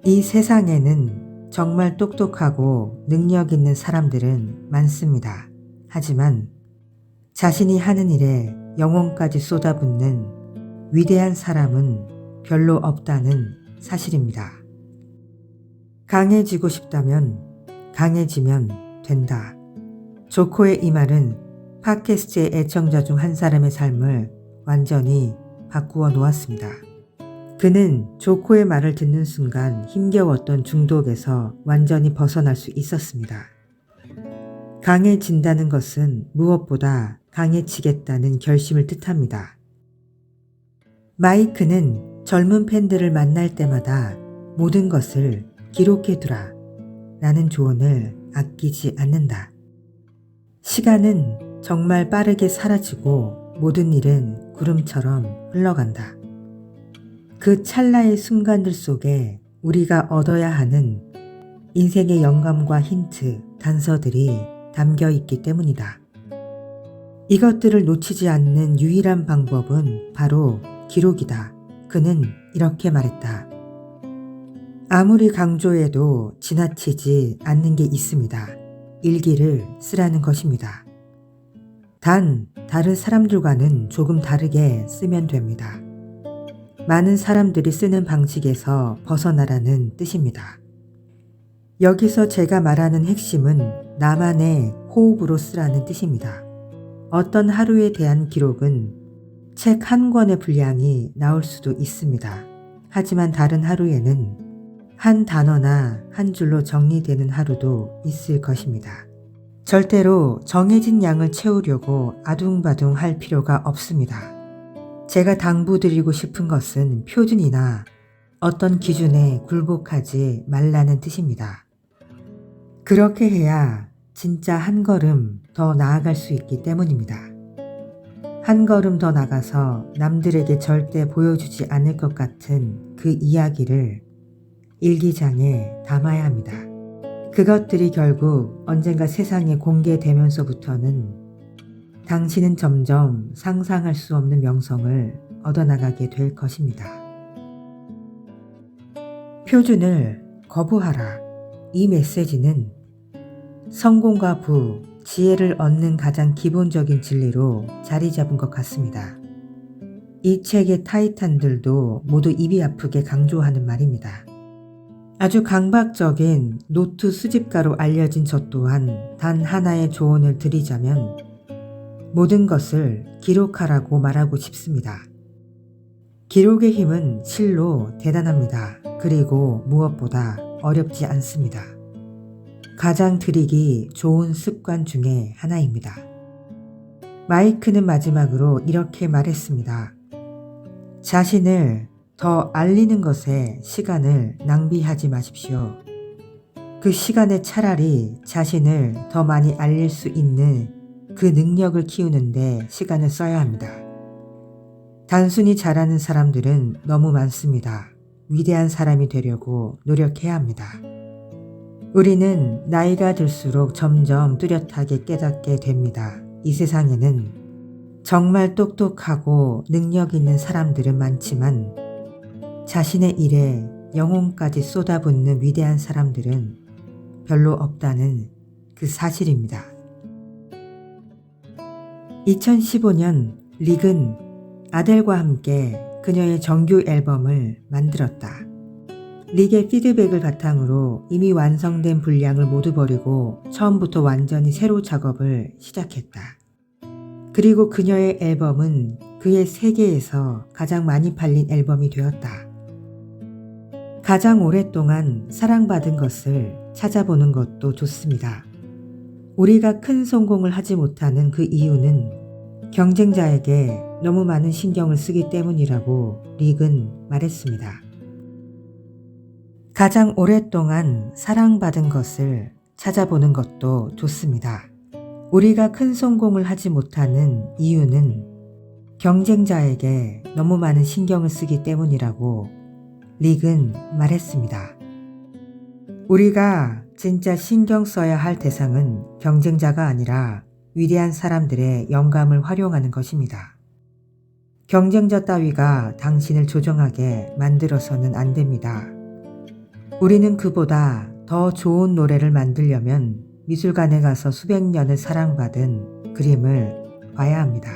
이 세상에는 정말 똑똑하고 능력 있는 사람들은 많습니다. 하지만 자신이 하는 일에 영혼까지 쏟아붓는 위대한 사람은 별로 없다는 사실입니다. 강해지고 싶다면 강해지면 된다. 조코의 이 말은 팟캐스트의 애청자 중 한 사람의 삶을 완전히 바꾸어 놓았습니다. 그는 조코의 말을 듣는 순간 힘겨웠던 중독에서 완전히 벗어날 수 있었습니다. 강해진다는 것은 무엇보다 강해지겠다는 결심을 뜻합니다. 마이크는 젊은 팬들을 만날 때마다 모든 것을 기록해두라 라는 조언을 아끼지 않는다. 시간은 정말 빠르게 사라지고 모든 일은 구름처럼 흘러간다. 그 찰나의 순간들 속에 우리가 얻어야 하는 인생의 영감과 힌트, 단서들이 담겨 있기 때문이다. 이것들을 놓치지 않는 유일한 방법은 바로 기록이다. 그는 이렇게 말했다. 아무리 강조해도 지나치지 않는 게 있습니다. 일기를 쓰라는 것입니다. 단, 다른 사람들과는 조금 다르게 쓰면 됩니다. 많은 사람들이 쓰는 방식에서 벗어나라는 뜻입니다. 여기서 제가 말하는 핵심은 나만의 호흡으로 쓰라는 뜻입니다. 어떤 하루에 대한 기록은 책 한 권의 분량이 나올 수도 있습니다. 하지만 다른 하루에는 한 단어나 한 줄로 정리되는 하루도 있을 것입니다. 절대로 정해진 양을 채우려고 아둥바둥 할 필요가 없습니다. 제가 당부드리고 싶은 것은 표준이나 어떤 기준에 굴복하지 말라는 뜻입니다. 그렇게 해야 진짜 한 걸음 더 나아갈 수 있기 때문입니다. 한 걸음 더 나가서 남들에게 절대 보여주지 않을 것 같은 그 이야기를 일기장에 담아야 합니다. 그것들이 결국 언젠가 세상에 공개되면서부터는 당신은 점점 상상할 수 없는 명성을 얻어나가게 될 것입니다. 표준을 거부하라. 이 메시지는 성공과 부, 지혜를 얻는 가장 기본적인 진리로 자리 잡은 것 같습니다. 이 책의 타이탄들도 모두 입이 아프게 강조하는 말입니다. 아주 강박적인 노트 수집가로 알려진 저 또한 단 하나의 조언을 드리자면 모든 것을 기록하라고 말하고 싶습니다. 기록의 힘은 실로 대단합니다. 그리고 무엇보다 어렵지 않습니다. 가장 들이기 좋은 습관 중에 하나입니다. 마이크는 마지막으로 이렇게 말했습니다. 자신을 더 알리는 것에 시간을 낭비하지 마십시오. 그 시간에 차라리 자신을 더 많이 알릴 수 있는 그 능력을 키우는데 시간을 써야 합니다. 단순히 잘하는 사람들은 너무 많습니다. 위대한 사람이 되려고 노력해야 합니다. 우리는 나이가 들수록 점점 뚜렷하게 깨닫게 됩니다. 이 세상에는 정말 똑똑하고 능력 있는 사람들은 많지만 자신의 일에 영혼까지 쏟아붓는 위대한 사람들은 별로 없다는 그 사실입니다. 2015년 릭은 아델과 함께 그녀의 정규 앨범을 만들었다. 릭의 피드백을 바탕으로 이미 완성된 분량을 모두 버리고 처음부터 완전히 새로 작업을 시작했다. 그리고 그녀의 앨범은 그의 세계에서 가장 많이 팔린 앨범이 되었다. 가장 오랫동안 사랑받은 것을 찾아보는 것도 좋습니다. 우리가 큰 성공을 하지 못하는 그 이유는 경쟁자에게 너무 많은 신경을 쓰기 때문이라고 릭은 말했습니다. 가장 오랫동안 사랑받은 것을 찾아보는 것도 좋습니다. 우리가 큰 성공을 하지 못하는 이유는 경쟁자에게 너무 많은 신경을 쓰기 때문이라고 릭은 말했습니다. 우리가 진짜 신경 써야 할 대상은 경쟁자가 아니라 위대한 사람들의 영감을 활용하는 것입니다. 경쟁자 따위가 당신을 조종하게 만들어서는 안 됩니다. 우리는 그보다 더 좋은 노래를 만들려면 미술관에 가서 수백 년을 사랑받은 그림을 봐야 합니다.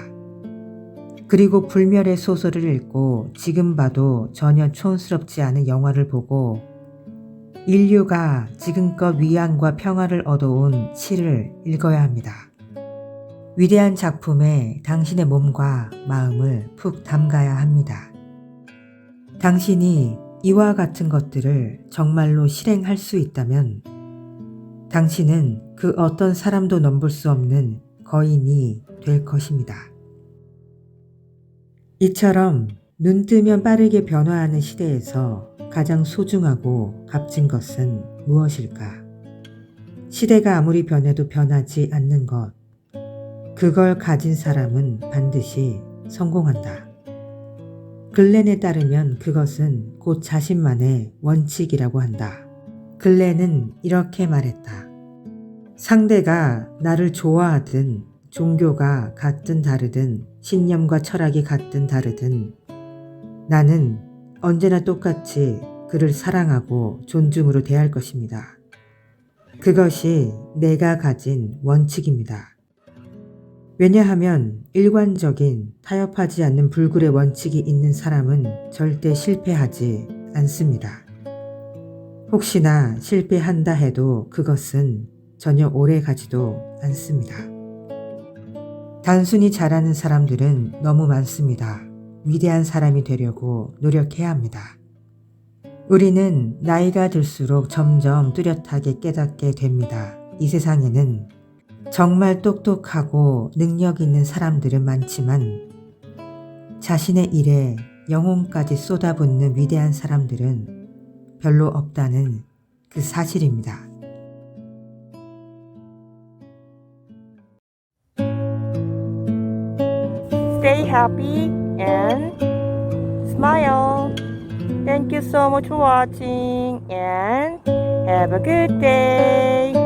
그리고 불멸의 소설을 읽고 지금 봐도 전혀 촌스럽지 않은 영화를 보고 인류가 지금껏 위안과 평화를 얻어온 시를 읽어야 합니다. 위대한 작품에 당신의 몸과 마음을 푹 담가야 합니다. 당신이 이와 같은 것들을 정말로 실행할 수 있다면 당신은 그 어떤 사람도 넘볼 수 없는 거인이 될 것입니다. 이처럼 눈 뜨면 빠르게 변화하는 시대에서 가장 소중하고 값진 것은 무엇일까? 시대가 아무리 변해도 변하지 않는 것. 그걸 가진 사람은 반드시 성공한다. 글렌에 따르면 그것은 곧 자신만의 원칙이라고 한다. 글렌은 이렇게 말했다. 상대가 나를 좋아하든 종교가 같든 다르든 신념과 철학이 같든 다르든 나는 언제나 똑같이 그를 사랑하고 존중으로 대할 것입니다. 그것이 내가 가진 원칙입니다. 왜냐하면 일관적인 타협하지 않는 불굴의 원칙이 있는 사람은 절대 실패하지 않습니다. 혹시나 실패한다 해도 그것은 전혀 오래 가지도 않습니다. 단순히 잘하는 사람들은 너무 많습니다. 위대한 사람이 되려고 노력해야 합니다. 우리는 나이가 들수록 점점 뚜렷하게 깨닫게 됩니다. 이 세상에는 정말 똑똑하고 능력 있는 사람들은 많지만 자신의 일에 영혼까지 쏟아붓는 위대한 사람들은 별로 없다는 그 사실입니다. Stay happy and smile. Thank you so much for watching and have a good day.